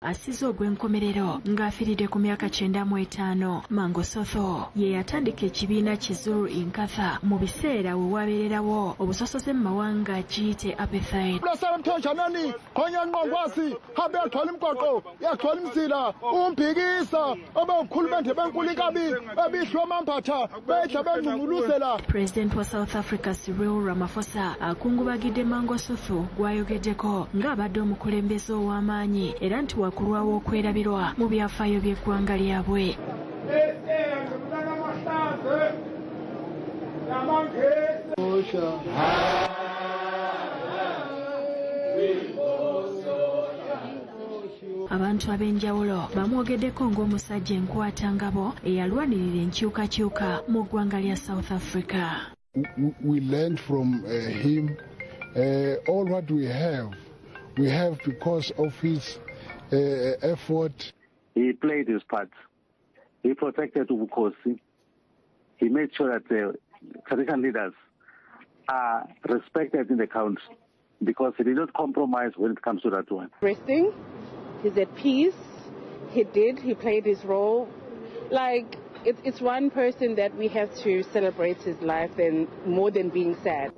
Asize ogw'enkomerero ng'afiiridde ku myaka 95. Mangosuthu ye yatandika ekibiina Kizuru Inkatha mu biseera we wabeererawo obusosoze mu mawanga kiyite apartheid. President wa South Africa Cyril Ramaphosa akungubagidde Mangosuthu gw'ayogeddeko ng'abadde omukulembeze ow'amaanyi era nti wakulwawo okwerabirwa mu byafaayo by'eggwanga lyabwe. Abantu ab'enjawulo bamwogeddeko ng'omusajja enkwatangabo eyalwanirira enkyukakyuka mu ggwanga lya South Africa. We learned from him all what we have because of his effort. He played his part. He protected Ubukhosi. He made sure that the traditional leaders are respected in the country because he did not compromise when it comes to that one. Resting, he's at peace. He played his role. Like, it's one person that we have to celebrate his life and more than being sad.